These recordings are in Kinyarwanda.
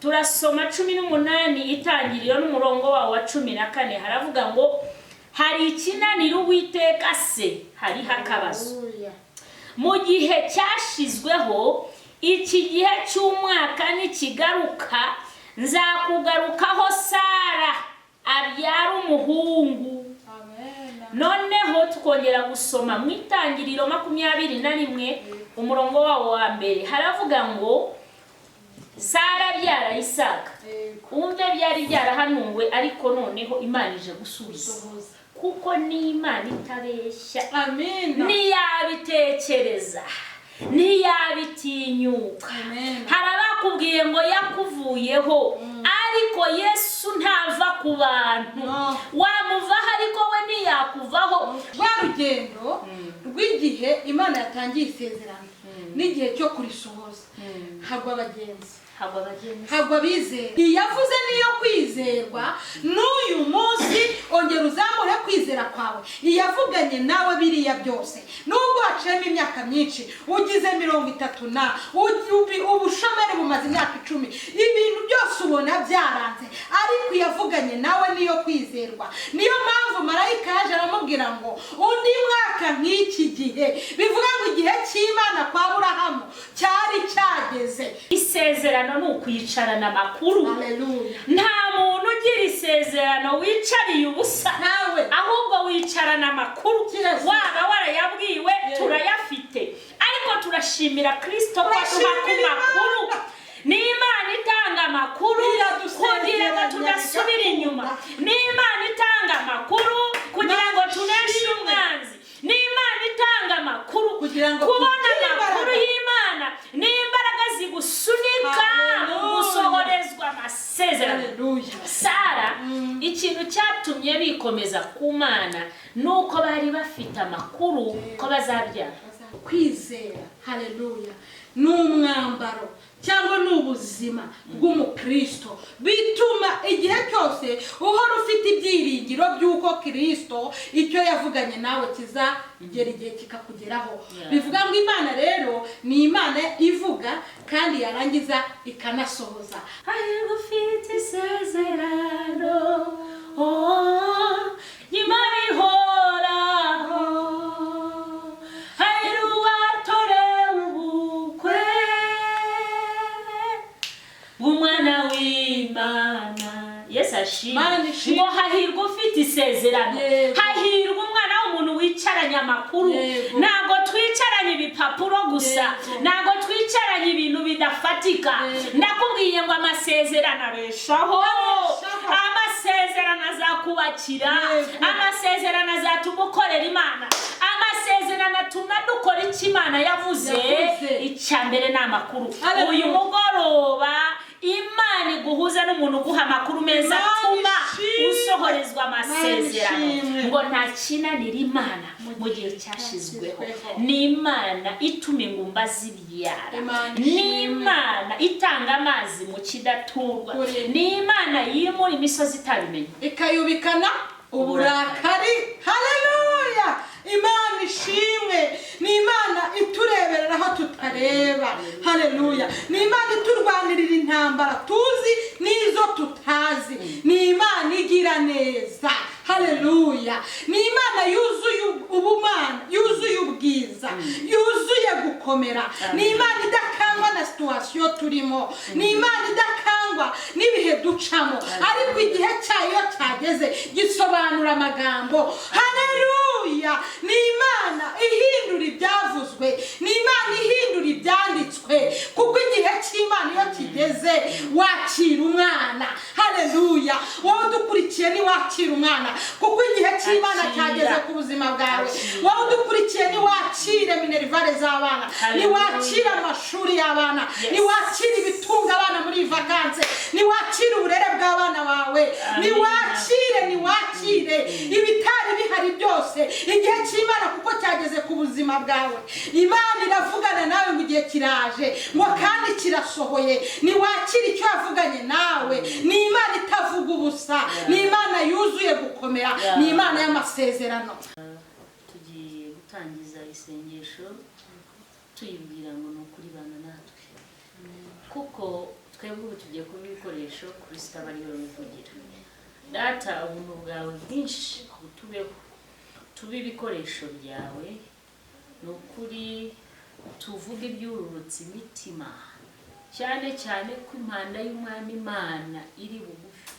turasoma 18 itangiriro n'umurongo wawo wa 14 haravuga ngo hari ikinaniro Uwiteka se hari hakabazo mu gihe cyashizweho iki gihe cy'umwaka nikigaruka nzakugarukaho Sara abyara umuhungu. Noneho tukongera gusoma mu itangiriro 21 umurongo wawo wa mbere haravuga ngo Sara abyara Isaka. Umve byari byarahanungwe ariko noneho Imana ije gusubiza kuko ni Imana itabeshya. Amen. Ntiyabitekereza ntiyabitinyuka. Harabakubwiye ngo yakuvuyeho ariko Yesu ntava ku bantu. Wamuvaho ariko we ntiyakuvaho. Rugendo rw'igihe Imana yatangiye isezerano n'igihe cyo kurisohoza hagwa abagenzi hagwa bizera. Yavuze niyo kwizerwa n'uyu munsi ongera uzamure kwizera kwawe. Yavuganye nawe biriya byose nubwo wacemo imyaka myinshi ugize 30 na ubushomeri bumaze imyaka 10 ibintu byose ubona byaranze ariko yavuganye nawe niyo kwizerwa. Niyo mpamvu marayika yaje aramubwira ngo undi mwaka nk'iki gihe bivuga ngo igihe cy'Imana kwa Aburahamu cyari cyageze. Isezerano n'ukwicarana amakuru. Haleluya. Nta muntu ugira isezerano wicariye ubusa nawe ahubwo wicarana amakuru. Waba warayabwiwe turayafite ariko turashimira Kristo ko makuru. Ni Imana itanga amakuru kugira ngo tudasubira inyuma. Ni Imana itanga amakuru kugira ngo tuneshe umwanzi. Ni Imana itanga amakuru kugira ngo kubona amakuru y'Imana ni imbaraga zigusunika gusohorezwa amasezerano. Sara ikintu cyatumye bikomeza ku Mana nuko bari bafite amakuru ko bazabyara. Kwizera haleluya n'umwambaro cyangwa n'ubuzima bw'umukristo bituma igihe cyose uhora ufite ibyiringiro by'uko Kristo icyo yavuganye nawe kizagera igihe kikakugeraho. Bivuga ngo Imana rero ni Imana ivuga kandi yarangiza ikanasohoza. Hahirwa ufite isezerano Imana ihoraho. Hahirwa watorewe ubukwe bw'Umwana w'Imana. Yesu ashimwe. Ngo hahirwa ufite isezerano. Hahirwa umwana w'umuntu wicaranye amakuru. Ntabwo twicaranye ibipapuro gusa, ntabwo twicaranye ibintu bidafatika. Ndakubwiye ngo amasezerano abeshaho. Amasezerano azakubakira. Amasezerano azatuma ukorera Imana. Amasezerano atuma dukora icyo Imana yavuze. Icyambere ni amakuru. Uyu mugoroba Imana iguhuza n'umuntu guha amakuru meza atuma usohorezwa amasezerano. Ngo nta kinanira Imana mu gihe cyashizweho. Ni Imana ituma ingumba zibyara. Ni Imana itanga amazi mu kidaturwa. Ni Imana yimura imisozi itabimenye ikayubikana uburakari. Haleluya. Imana ishimwe. Ni Imana itureberera aho tutareba. Haleluya. Ni Imana iturwanirira intambara tuzi n'izo tutazi. Ni Imana igira neza. Haleluya. Ni Imana yuzuye ubumana, yuzuye ubwiza, yuzuye gukomera. Ni Imana idakangwa na situation turimo. Ni Imana idakangwa n'ibihe ducamo ariko igihe cyayo cyageze gisobanura amagambo. Haleluya. Ni Imana ihindura ibyavuzwe. Ni Imana ihindura ibyanditswe kuko igihe cy'Imana iyo kigeze wakira umwana. Haleluya. Wowe dukurikiye ni wakira umwana kuko igihe cy'Imana cyageze ku buzima bwawe. Wowe dukurikiye ni wakire minerivare z'abana, ni wakire amashuri y'abana, ni wakire ibitunga abana muri vacances, ni wakire uburere bw'abana bawe, ni wakire ibitari bihari byose igihe cy'Imana kuko cyageze ku buzima bwawe. Imana iravugana nawe mu gihe kiraje ngo kandi kirasohoye. Ni wakire icyo yavuganye nawe. Ni Imana itavuga ubusa. Ni Imana yuzuye gukomera. Ni Imana y'amasezerano. Tugiye gutangiza isengesho tuyibwira ngo no kuri bana natwe kuko twebwe ubu tugiye kuba ibikoresho Kristo aba ariwe wivugira. Data, ubuntu bwawe bwinshi butubeho, tube ibikoresho byawe, ni ukuri tuvuge ibyururutse imitima, cyane cyane ko impanda y'Umwami Imana iri bugufi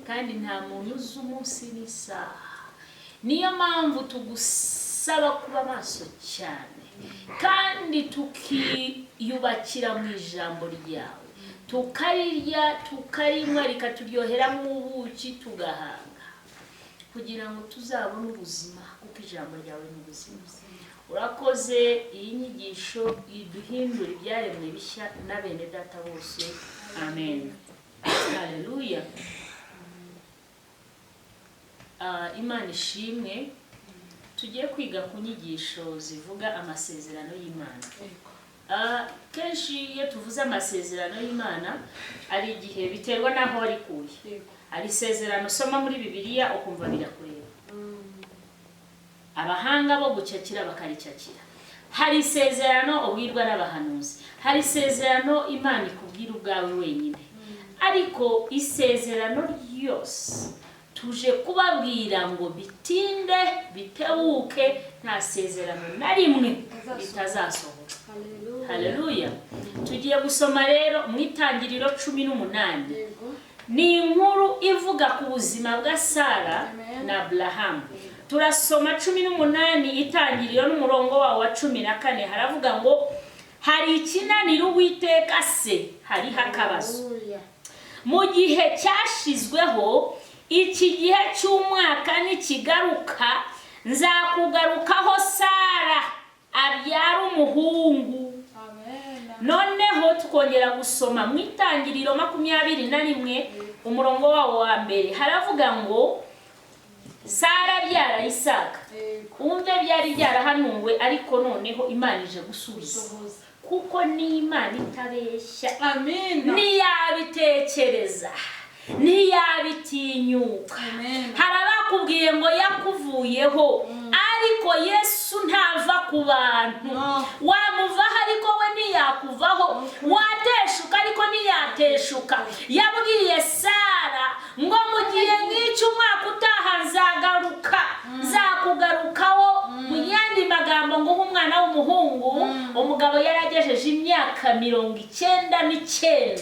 kandi nta muntu uzi umunsi n'isaha. Niyo mpamvu tugusaba kuba maso cyane kandi tukiyubakira mu ijambo ryawe, tukarirya tukarinywa rikaturyohera nk'ubuki tugahanga, kugira ngo tuzabone ubuzima, kuko ijambo ryawe ni ubuzima. Urakoze, iyi nyigisho iduhindura ibyaremwe bishya na bene data bose. Amen. Haleluya. Imana ishimwe. Tugiye kwiga ku nyigisho zivuga amasezerano y'Imana. Kenshi iyo tuvuze amasezerano y'Imana ari igihe biterwa naho ari kuye. Ari isezerano soma muri Bibiliya ukumva birakureba. Abahanga bo gucakira bakaricakira. Hari isezerano ubwirwa n'abahanuzi. Hari isezerano Imana ikubwira ubwawe wenyine. Ariko isezerano ryose tuje kubabwira ngo bitinde bitebuke, nta sezerano na rimwe bitazasohoka. Haleluya. Tugiye gusoma rero mu Itangiriro 18. Ni inkuru ivuga ku buzima bwa Sara na Abrahamu. Turasoma 18 Itangiriro n'umurongo wa 14. Haravuga ngo hari ikinaniro Uwiteka se, hari hakabazo. Mu gihe cyashizweho, iki gihe cy'umwaka nikigaruka, nzakugarukaho Sara abyara umuhungu. Noneho tukongera gusoma mu Itangiriro 21 umurongo wa mbere. Haravuga ngo Sara abyara Isaka. Umve byari byarahanuwe, ariko noneho Imana ije gusubiza, kuko ni Imana itabeshya. Amen. Niyabitekereza, niyabitinyuka. Harabakubwiye ngo yakuvuyeho, ariko Yesu ntava ku bantu. Wamuvaho ariko we ntiyakuvaho, wateshuka ariko ntiyateshuka. Yabwiye Sara ngo mu gihe nk'icyo umwaka utaha nzagaruka, nzakugarukaho. Mu yandi magambo ngo umwana w'umuhungu, umugabo yaragejeje imyaka 99,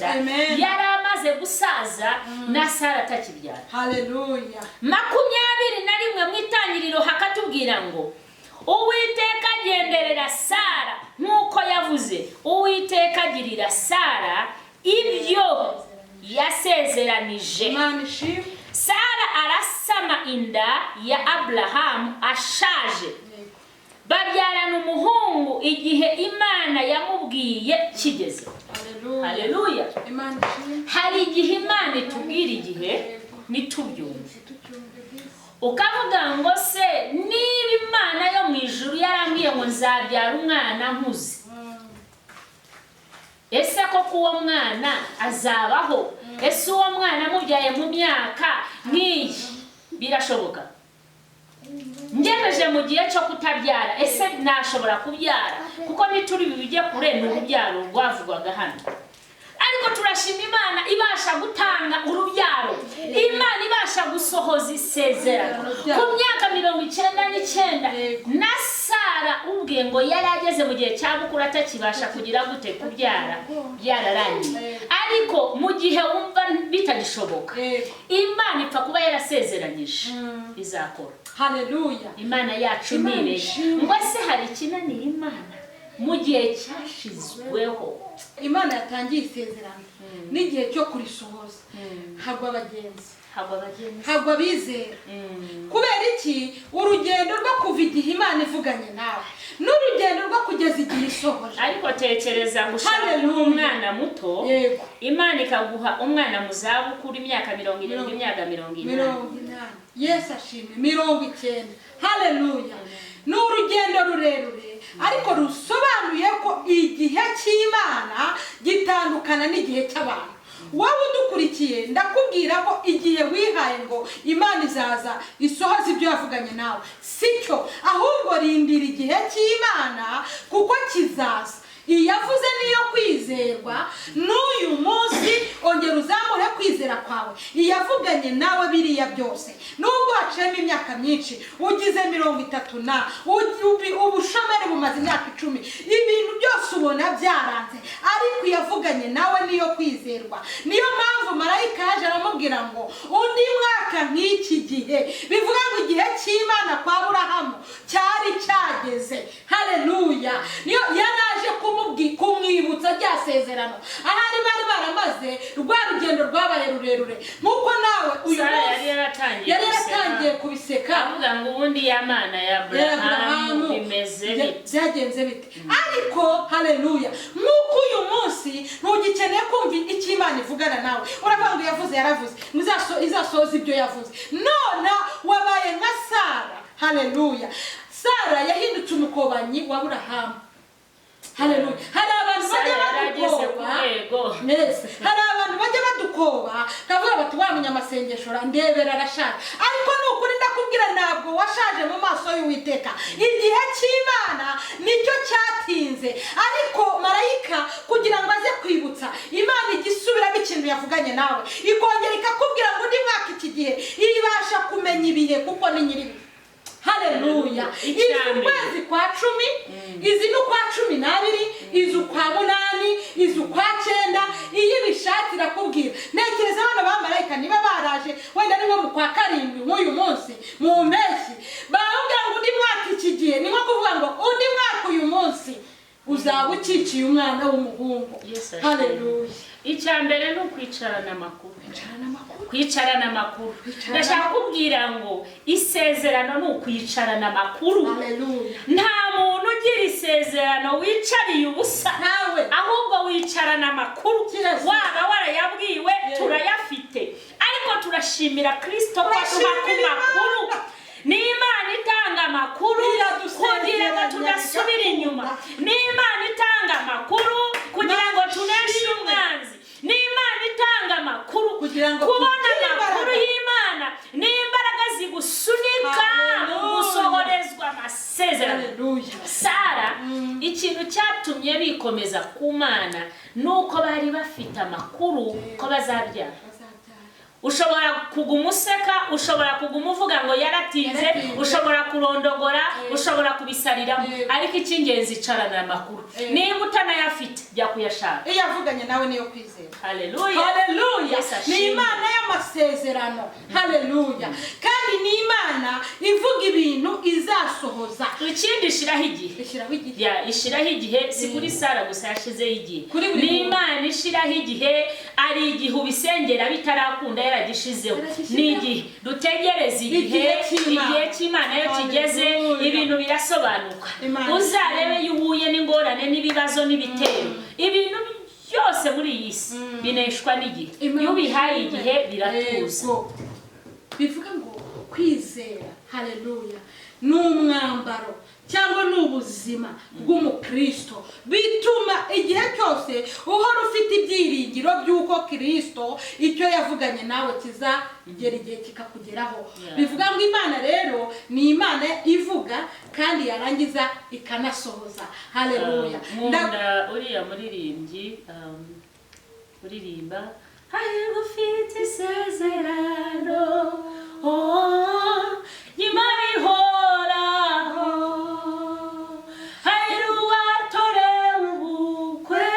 yari amaze gusaza na Sara atakibyara. Haleluya. 21 mu Itangiriro hakatubwira ngo Uwiteka agenderera Sara nk'uko yavuze. Uwiteka agirira Sara ibyo yasezeranije. Sara arasama inda ya Abrahamu ashaje, babyarana umuhungu igihe Imana yamubwiye kigeze. Haleluya. Hari igihe Imana itubwira igihe nitubyumve. Ukavuga ngo se, niba Imana yo mu ijuru yarambwiye ngo nzabyara umwana nkuze, ese koko uwo mwana azabaho? Ese uwo mwana mubyaye mu myaka nk'iyi birashoboka? Ngejeje mu gihe cyo kutabyara, ese nashobora kubyara? Kuko nituri bibijye kure n'urubyaro rwavugwaga hano. Ariko turashima Imana ibasha gutanga urubyaro. Imana ibasha gusohoza isezerano. Ku myaka 99 na Sara ubwe ngo yari ageze mu gihe cyabukuru atakibasha kugira gute kubyara, byararangiye. Ariko mu gihe wumva bitagishoboka, Imana ipfa kuba yarasezeranyije izakora. Haleluya. Imana yacu nibeshe. Ngo se hari ikinanira Imana mu gihe cyashizweho? Imana yatangiye isezerano n'igihe cyo kurisohoza. Hagwa abagenzi, hagwa bizera. Kubera iki? Urugendo rwo kuva igihe Imana ivuganye nawe n'urugendo rwo kugeza igihe isohoje. Ariko tekereza gushaka umwana muto, Imana ikaguha umwana mu zabukuru imyaka 70, imyaka 80. Yesu ashimwe. 90. Haleluya. N'urugendo rurerure, ariko rusobanuye ko igihe cy'Imana gitandukana n'igihe cy'abantu. Wowe udukurikiye, ndakubwira ko igihe wihaye ngo Imana izaza isohoza ibyo yavuganye nawe, sicyo. Ahubwo rindira igihe cy'Imana, kuko kizaza. iyavuze niyo kwizerwa n'uyu munsi ongera uzamure kwizera kwawe. Iyavuganye nawe biriya byose nubwo waciyemo imyaka myinshi, ugize 30 na ubushomeri bumaze imyaka 10, ibintu byose ubona byaranze, ariko iyavuganye nawe niyo kwizerwa. Niyo mpamvu marayika yaje aramubwira ngo undi mwaka nk'iki gihe, bivuga ngo igihe cy'Imana kwa Aburahamu cyari cyageze. Haleluya. Niyo yaraje kumwibutsa rya sezerano, ahari bari baramaze rwa rugendo rwabaye rurerure, nkuko nawe uyu munsi yari yatangiye kubiseka avuga ngo ubundi y'Imana ya Aburahamu byagenze bite. Ariko haleluya, nkuko uyu munsi ntugikeneye kumva icyo Imana ivugana nawe. Uravuga ngo yavuze yaravuze, izasoza ibyo yavuze. None wabaye nka Sara. Haleluya. Sara yahindutse umukobanyi wa Aburahamu. Haleluya. Hari abantu bajya badukoba. Hari abantu bajya badukoba kavuga bati wamenya amasengesho ndebera arashaje. Ariko nukuri ndakubwira ntabwo washaje mu maso y'Uwiteka. Igihe cy'Imana nicyo cyatinze, ariko marayika kugira ngo aze kwibutsa Imana igisubiramo ikintu yavuganye nawe, ikongera ikakubwira ngo ndi mwaka iki gihe ibasha kumenya ibihe kuko ni nyiribi. Haleluya. Izi kwezi kwa 10, izi no kwa 12, izi kwa 8, izi kwa 9, iyi bishatira kubwira. Nekereza bano bamarayika niba baraje wenda ni nko mu kwa 7 nk'uyu munsi mu mpeshyi, bavuga ngo ndi mwaka iki gihe, ni nko kuvuga ngo undi mwaka uyu munsi uzaba ukikiye umwana w'umuhungu. Haleluya. Icyambere no kwicarana amakuru. Kwicarana amakuru. Ndashaka kubwira ngo isezerano no kwicarana amakuru. Haleluya. Nta muntu ugira isezerano wicariye ubusa, ahubwo wicarana amakuru. Waba warayabwiwe turayafite, ariko turashimira Kristo kwa makuru. Ni Imana itanga amakuru kugira ngo tudasubira inyuma. Ni Imana itanga amakuru kugira ngo tuneshe umwanzi. Ni Imana itanga amakuru kugira ngo kubona amakuru y'Imana ni imbaraga zigusunika gusohorezwa amasezerano. Sara ikintu cyatumye bikomeza ku Mana nuko bari bafite amakuru ko bazabyara. Ushobora kugumuseka, ushobora kugumuvuga ngo yaratinze, ushobora kurondogora, ushobora kubisarira, ariko icyingenzi icarana amakuru. Niba utanayafite bya kuyashaka. Iyavuganye nawe niyo kwizera. Haleluya. Haleluya. Ni Imana y'amasezerano. Haleluya. Kandi ni Imana ivuga ibintu izasohoza. Ikindi ishiraho igihe. Ya ishiraho igihe si kuri Sara gusa yashizeho igihe. Ni Imana ishiraho igihe, ari igihe ubisengera bitarakunda yaragishizeho. Ni igihe dutegereza igihe cy'Imana yo kigeze, ibintu birasobanuka. Uzarebe yuhuye n'ingorane n'ibibazo n'ibitero, ibintu byose muri iyi si bineshwa n'igihe. Iyo bihaye igihe biratuza. Bivuga ngo kwizera, haleluya, n'umwambaro cyangwa n'ubuzima bw'umukristo, bituma igihe cyose uhora ufite ibyiringiro by'uko Kristo icyo yavuganye nawe kizagera igihe kikakugeraho. Bivuga ngo Imana rero ni Imana ivuga kandi yarangiza ikanasohoza. Haleluya. Nkunda uriya muririmbyi uririmba hahirwa ufite isezerano, Imana ihoraho, hahirwa watorewe ubukwe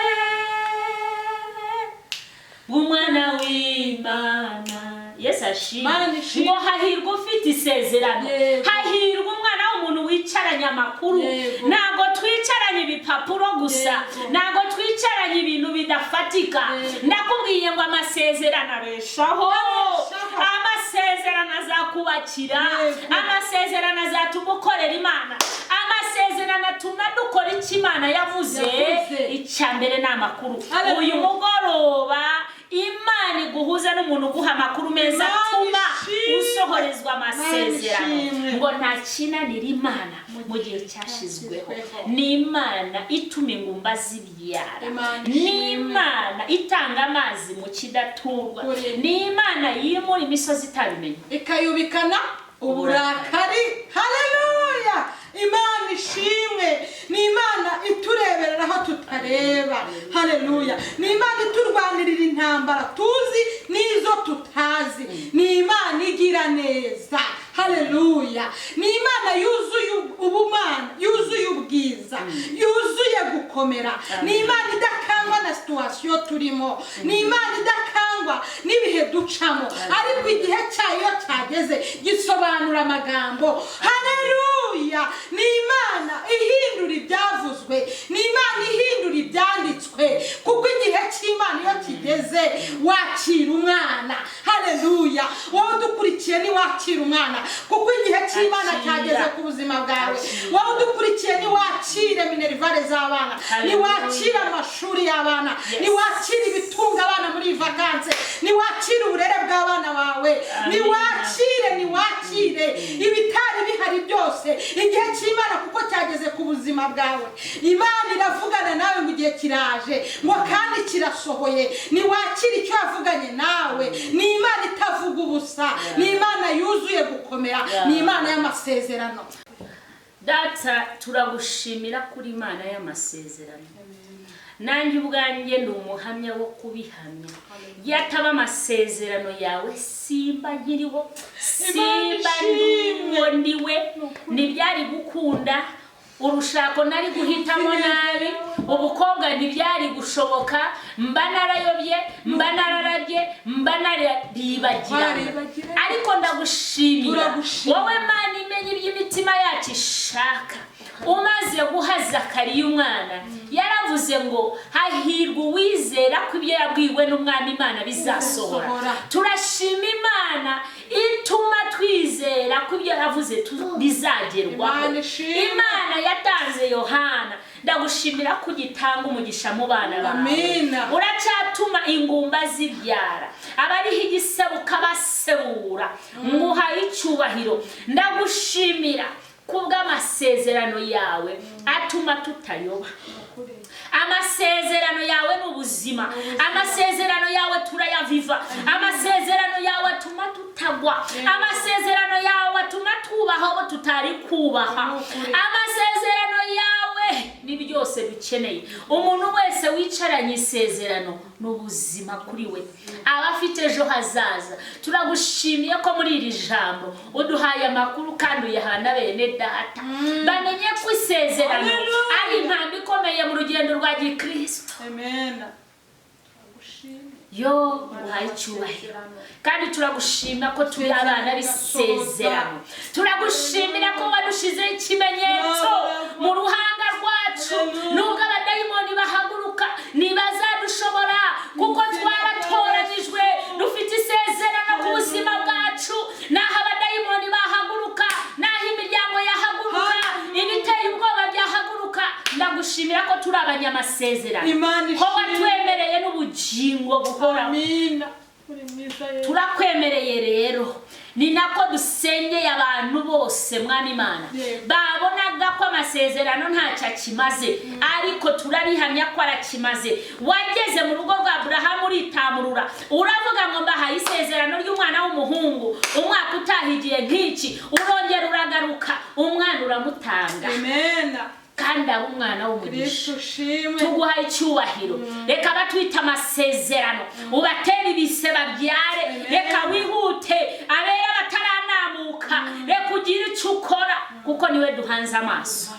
bw'umwana w'Imana. Yesu ashimwe. Ngo hahirwa ufite isezerano, hahirwa umwana w'umuntu wicaranye amakuru. Ntabwo twicaranye ibipapuro gusa, ntabwo twicaranye ibintu bidafatika. Ndakubwiye ngo amasezerano abeshaho, amasezerano azakubakira, amasezerano azatuma ukorera Imana, amasezerano atuma dukora icyo Imana yavuze. Icyambere ni amakuru. Uyu mugoroba Imana iguhuza n'umuntu uguha amakuru meza atuma usohorezwa amasezerano. Ngo nta kinanira Imana mu gihe cyashizweho. Ni Imana ituma ingumba zibyara, ni Imana itanga amazi mu kidaturwa, ni Imana yimura imisozi itabimenye ikayubikana uburakari. Haleluya. Imana ishimwe ni Imana itureberera aho tutareba. Haleluya. Ni Imana iturwanirira intambara tuzi n'izo tutazi. Ni Imana igira neza. Haleluya. Ni Imana yuzuye ubumana, yuzuye ubwiza, yuzuye gukomera. Ni Imana idakangwa na situation turimo. Ni Imana idakangwa n'ibihe ducamo, ariko igihe cyayo cyageze gisobanura amagambo. Haleluya. Ni Imana ihindura ibyavuzwe, ni Imana ihindura ibyanditswe, kuko igihe cy'Imana iyo kigeze wakira umwana. Haleluya. Wowe dukurikiye ni wakira umwana, kuko igihe cy'Imana cyageze ku buzima bwawe. Wowe dukurikiye ni wakire minerivare z'abana, ni wakire amashuri y'abana, ni wakire ibitunga abana muri vacances, ni wakire uburere bw'abana bawe, ni wakire ibitari bihari byose igihe cy'Imana, kuko cyageze ku buzima bwawe. Imana iravugana nawe mu gihe kiraje ngo kandi kirasohoye. Ni wakire icyo yavuganye nawe. Ni Imana itavuga ubusa, ni Imana yuzuye gukomera, ni Imana y'amasezerano. Data turagushimira kuri Imana y'amasezerano. Nanjye ubwanjye ndi umuhamya wo kubihamya. Yataba amasezerano yawe simba nkiriho, simba ndiwe, ntibyari gukunda. Urushako nari guhitamo nabi, ubukobwa ntibyari gushoboka, mba narayobye, mba nararabye, mba naribagirana. Ariko ndagushimira wowe Mana imenya iby'imitima yacu ishaka. Umaze guha Zakariya umwana, yaravuze ngo hahirwa uwizera ko ibyo yabwiwe n'umwana Imana bizasohora. Turashima Imana ituma twizera ko ibyo yavuze bizagerwaho. Imana yatanze Yohana, ndagushimira ko gitanga umugisha mu bana bawe. Uracyatuma ingumba zibyara, abariho igisebo kabasebura. Nguha icyubahiro. Ndagushimira kubw'amasezerano yawe atuma tutayoba. Amasezerano yawe n'ubuzima, amasezerano yawe turayaviva, amasezerano yawe atuma tutagwa, amasezerano yawe atuma tubaha abo tutari kubaha. Amasezerano yawe ni byose bikeneye. Umuntu wese wicaranye isezerano n'ubuzima kuri we, aba afite ejo hazaza. Turagushimiye ko muri iri jambo uduhaye amakuru kandi uyahana bene data bamenye ko isezerano ari impamvu ikomeye mu rugendo rwa Gikristo. Amen. Yo uhaye icyubahiro kandi turagushimira ko turi abana b'isezerano. Turagushimira ko wadushizeho ikimenyetso mu ruhanga rwacu, nubwo abadayimoni bahaguruka ntibazadushobora, kuko twaratoranyijwe dufite isezerano ku buzima bwacu. Naho abadayimoni bahaguruka, naho imiryango yahaguruka, ibiteye ubwoba byahaguruka, ndagushimira ko turi abanyamasezerano, ko watwemereye n'ubugingo buhoraho. Turakwemereye rero, ni nako dusengeye abantu bose Mwana Imana babonaga ko amasezerano ntacyo akimaze, ariko turarihamya ko arakimaze. Wageze mu rugo rwa Aburahamu uritamurura, uravuga ngo mbahaye isezerano ry'umwana w'umuhungu, umwaka utahigiye nk'iki urongera uragaruka, umwana uramutanga. Amen. Kandi abo umwana w'umugisha tuguha icyubahiro. Reka batwita amasezerano, ubatera ibise babyare. Reka wihute abera bataranamuka, reka ugire icyo ukora, kuko niwe duhanze amaso.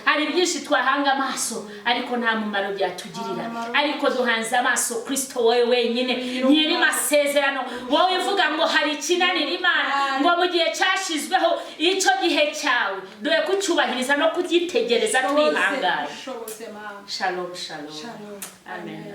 Hari byinshi twahanga amaso ariko nta mumaro byatugirira, ariko duhanze amaso Kristo wowe wenyine nyiri masezerano. Wowe uvuga ngo hari ikinanira Imana, ngo mu gihe cyashizweho icyo gihe cyawe dore kucyubahiriza no kugitegereza twihangana. Shalom, shalom. Amen.